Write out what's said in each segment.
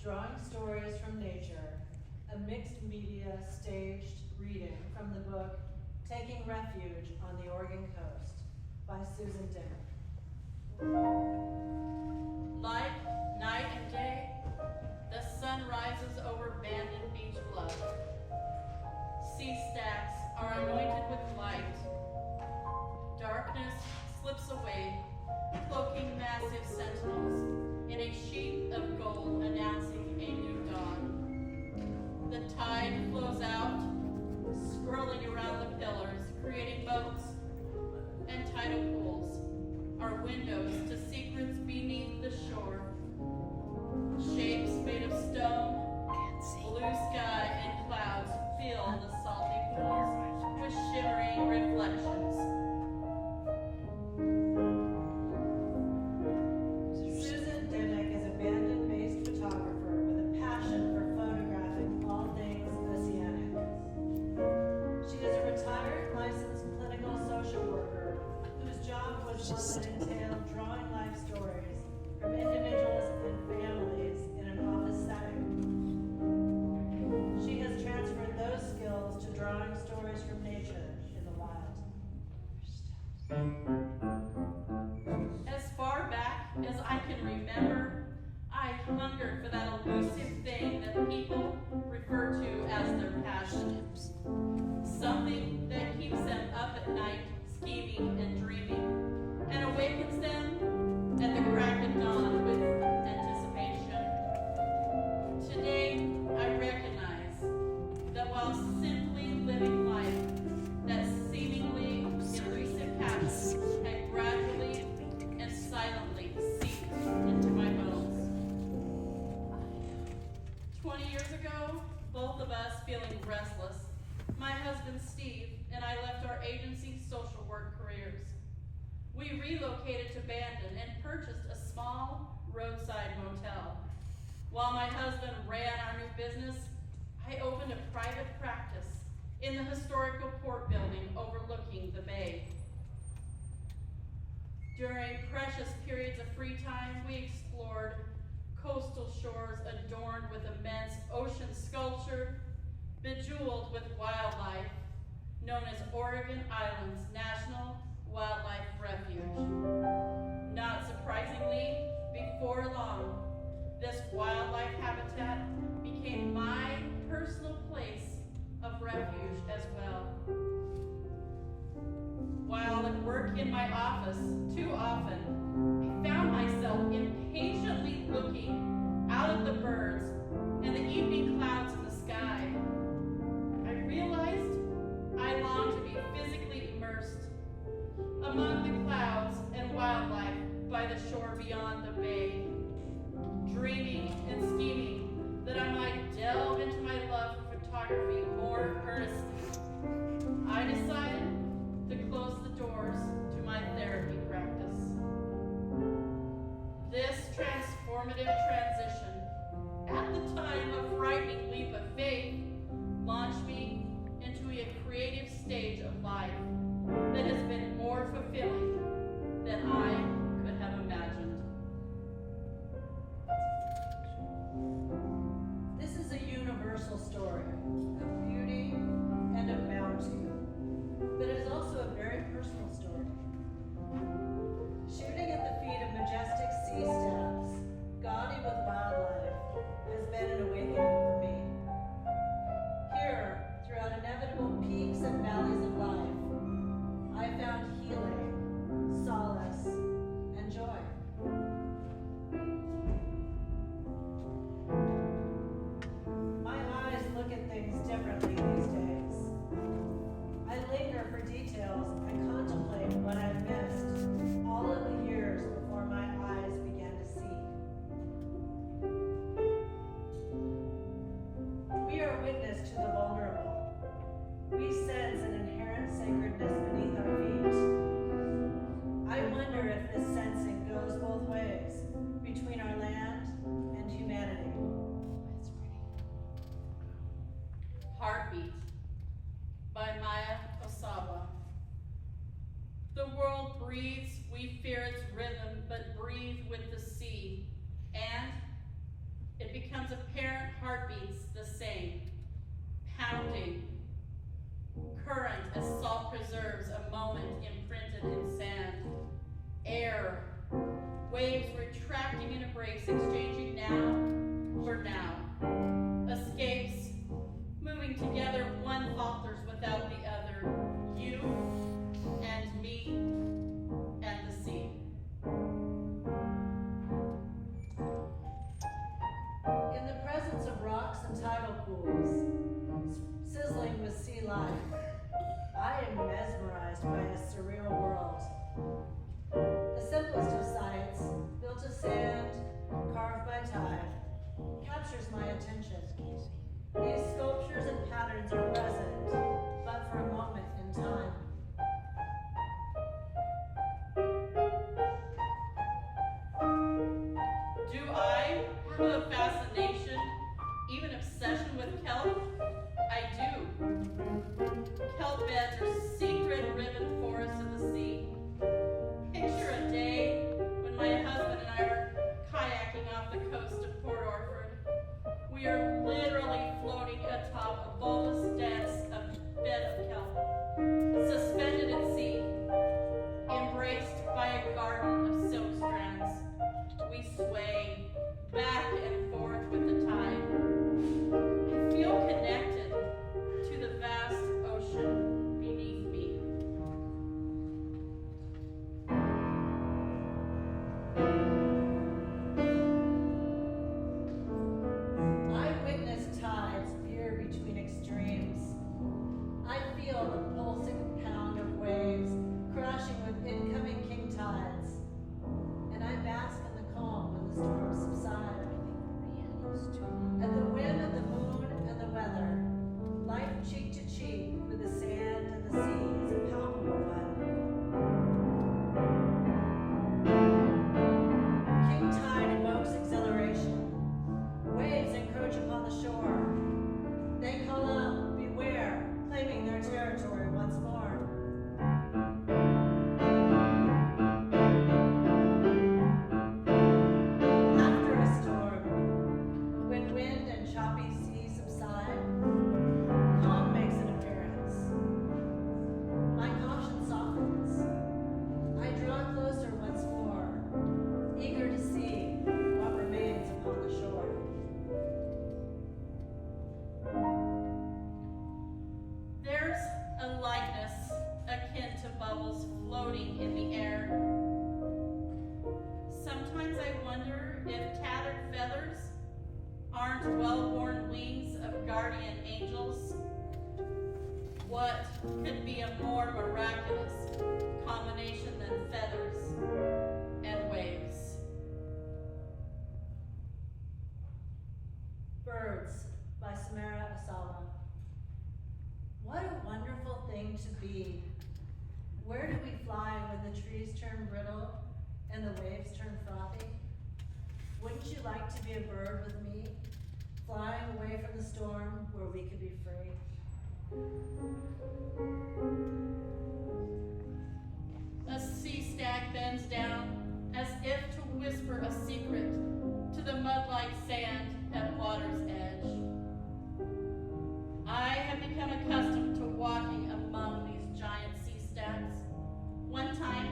Drawing Stories from Nature, a mixed media staged reading from the book Taking Refuge on the Oregon Coast by Susan Dimock. Like night and day, the sun rises over abandoned beach bluff. Sea stacks are anointed with light. Darkness slips away, cloaking massive sentinels in a sheet of gold announcing a new dawn. The tide flows out, swirling around the pillars, creating boats and tidal pools are windows to secrets beneath the shore. Shapes made of stone, blue sky, and clouds fill the salty pools with shimmering reflections. Susan Dimock is a Bandon-based photographer with a passion for photographing all things oceanic. She is a retired licensed clinical social worker whose job was one that entailed drawing life stories from individuals and families in an office setting. She has transferred those skills to drawing stories from nature in the wild. As far back as I can remember, I hungered for that elusive thing that people refer to as their passion. Something that keeps them up at night, scheming and dreaming, and awakens them at the crack of dawn with anticipation. Today, I recognize that while simply living life, that seemingly elusive passion had gradually and silently seeped into my bones. 20 years ago, both of us feeling restless, my husband Steve and I left our agency social work careers. We relocated to Bandon and purchased a small roadside motel. While my husband ran our new business, I opened a private practice in the historical port building overlooking the bay. During precious periods of free time, we explored coastal shores adorned with immense ocean sculpture, bejeweled with wildlife, known as Oregon Island's National Wildlife Refuge. Not surprisingly, before long, this wildlife habitat became my personal place of refuge as well. While at work in my office, too often, I found myself impatiently looking out at the birds and the evening clouds in the sky. I realized I longed to be physically immersed among the clouds and wildlife by the shore beyond the bay, dreaming and scheming that I might delve into my love for photography more earnestly. I decided to close the doors to my therapy practice. This transformative transition, at the time a frightening leap of faith, launched me into a creative stage of life that has been more fulfilling than I could have imagined. This is a universal story of beauty and of bounty, but it is also a very personal story. Shooting at the feet of majestic sea steps, gaudy with wildlife, has been an awakening for me. Here, throughout inevitable peaks and valleys of life, I found healing, solace, and joy. My eyes look at things differently these days. I linger for details and contemplate what I've missed all of the years before my eyes began to see. We are witness to the vulnerable. We sense an inherent sacredness beneath our feet. I wonder if this sensing goes both ways, between our land and humanity. Heartbeat by Maya Osawa. The world breathes current as salt preserves a moment imprinted in sand. Air, waves retracting in embrace, exchanging now for now. Escapes, moving together, one falters without the other. You and me and the sea. In the presence of rocks and tidal pools, sizzling with sea life, I am mesmerized by a surreal world. The simplest of sights, built of sand, carved by tide, captures my attention. These sculptures and patterns are present, but for a moment in time. Do I have a fascination, even obsession with kelp? I do. Kelp beds are secret ribbon forests of the sea. Picture a day when my husband and I are kayaking off the coast of Port Orford. We are literally floating atop a bulbous dense bed of kelp, suspended at sea, embraced by a garden of silk strands. We sway back and forth with the tide. I feel connected to the vast ocean beneath me. I witness tides veer between extremes. I feel the pulsing pound of waves crashing with incoming king tides. And I bask in the calm when the storms subside. At the whim of the moon and the weather, life cheek to cheek with the sand and the sea is a palpable one. King tide evokes exhilaration. Waves encroach upon the shore. They call out, beware, claiming their territory once more. After a storm, when wind and choppy sea subside, calm makes an appearance. My caution softens. I draw closer once more, eager to see what remains upon the shore. There's a lightness akin to bubbles floating in the air. Sometimes I wonder if tattered feathers aren't well-worn wings of guardian angels. What could be a more miraculous combination than feathers and waves? Birds by Samara Asala. What a wonderful thing to be. Where do we fly when the trees turn brittle and the waves turn frothy? Wouldn't you like to be a bird with me, flying away from the storm where we could be free? A sea stag bends down as if to whisper a secret to the mud-like sand at water's edge. I have become accustomed to walking among these giant sea stags. One time,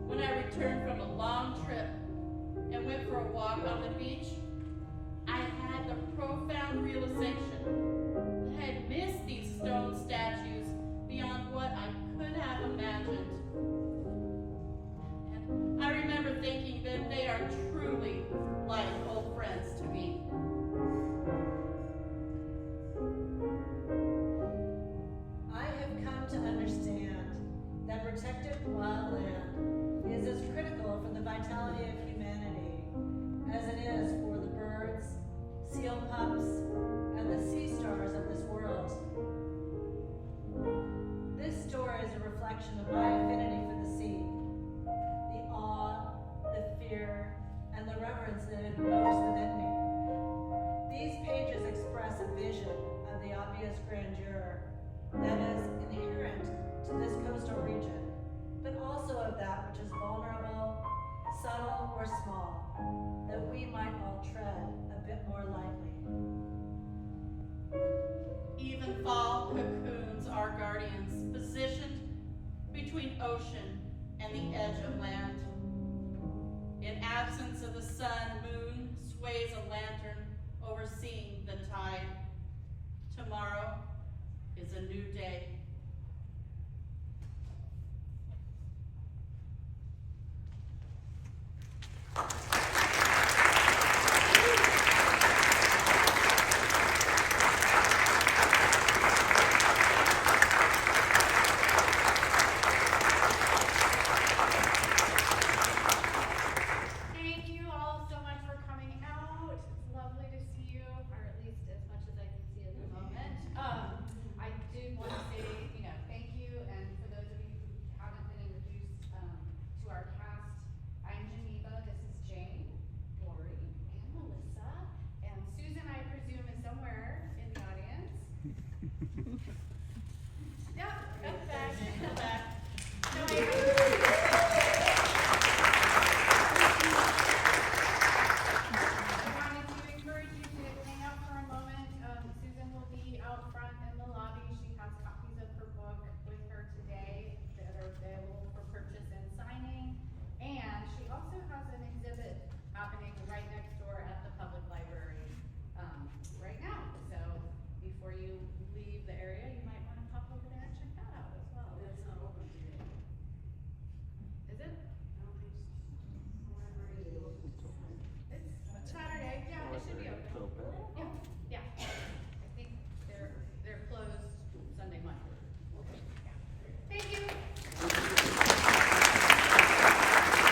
when I returned from a long trip and went for a walk on the beach, I had the profound realization that I'd missed these stone statues beyond what I could have imagined. And I remember thinking that they are truly like old friends to me. I have come to understand that protected wildland is as critical for the vitality of humanity as it is for the birds, seal pups, and the sea stars of this world. This story is a reflection of my affinity for the sea, the awe, the fear, and the reverence that it evokes within me. These pages express a vision of the obvious grandeur that is inherent to this coastal region, but also of that which is vulnerable, subtle, or small, that we might all tread a bit more lightly. Even fall cocoons are guardians. between ocean and the edge of land. In absence of the sun, moon sways a lantern overseeing the tide. Tomorrow is a new day.